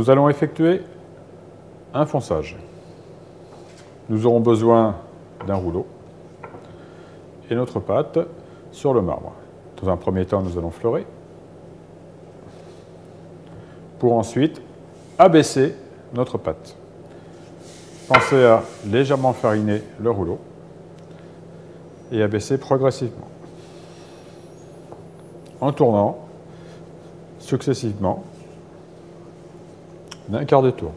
Nous allons effectuer un fonçage. Nous aurons besoin d'un rouleau et notre pâte sur le marbre. Dans un premier temps, nous allons fleurer pour ensuite abaisser notre pâte. Pensez à légèrement fariner le rouleau et abaisser progressivement en tournant successivement d'un quart de tour.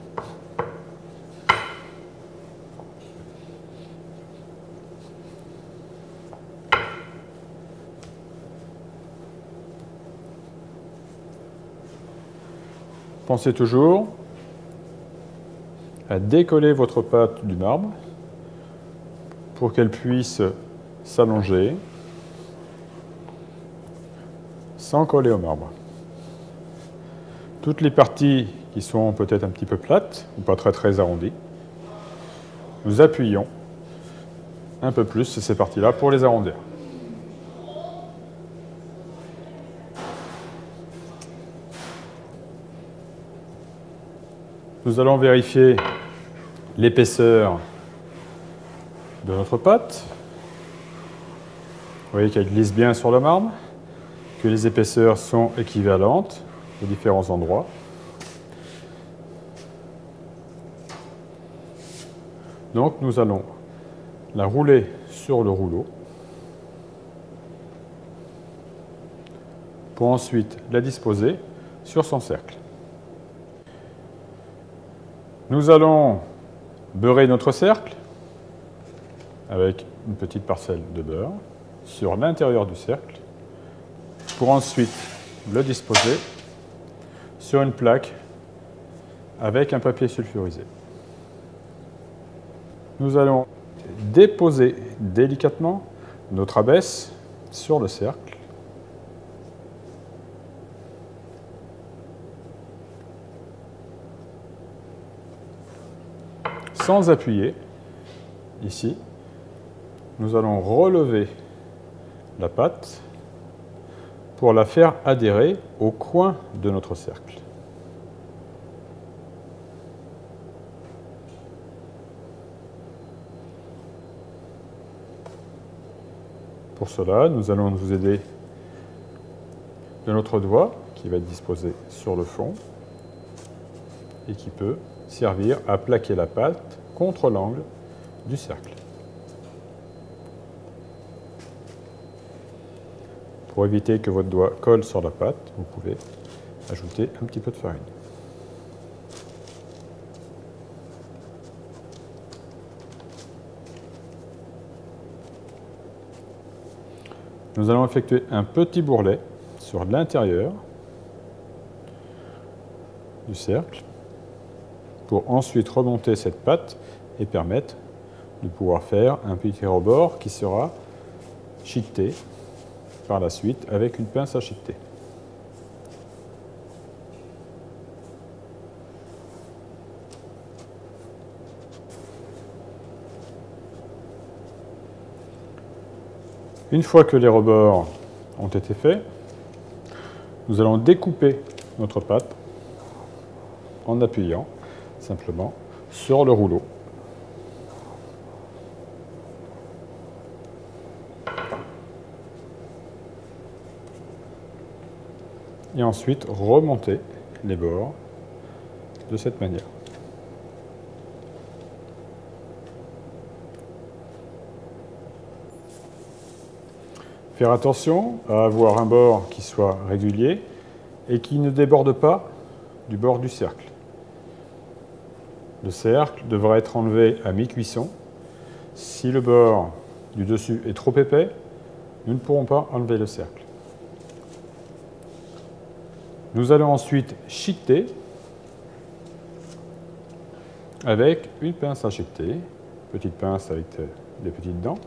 Pensez toujours à décoller votre pâte du marbre pour qu'elle puisse s'allonger sans coller au marbre. Toutes les parties qui sont peut-être un petit peu plates ou pas très arrondies, nous appuyons un peu plus ces parties-là pour les arrondir. Nous allons vérifier l'épaisseur de notre pâte. Vous voyez qu'elle glisse bien sur le marbre, que les épaisseurs sont équivalentes aux différents endroits. Donc nous allons la rouler sur le rouleau pour ensuite la disposer sur son cercle. Nous allons beurrer notre cercle avec une petite parcelle de beurre sur l'intérieur du cercle pour ensuite le disposer sur une plaque avec un papier sulfurisé. Nous allons déposer délicatement notre abaisse sur le cercle. Sans appuyer, ici, nous allons relever la pâte pour la faire adhérer au coin de notre cercle. Pour cela, nous allons nous aider de notre doigt qui va être disposé sur le fond et qui peut servir à plaquer la pâte contre l'angle du cercle. Pour éviter que votre doigt colle sur la pâte, vous pouvez ajouter un petit peu de farine. Nous allons effectuer un petit bourrelet sur l'intérieur du cercle pour ensuite remonter cette pâte et permettre de pouvoir faire un petit rebord qui sera chiqueté par la suite avec une pince à chiqueter. Une fois que les rebords ont été faits, nous allons découper notre pâte en appuyant simplement sur le rouleau. Et ensuite remonter les bords de cette manière. Faire attention à avoir un bord qui soit régulier et qui ne déborde pas du bord du cercle. Le cercle devra être enlevé à mi-cuisson. Si le bord du dessus est trop épais, nous ne pourrons pas enlever le cercle. Nous allons ensuite chiqueter avec une pince à chiqueter, petite pince avec des petites dents.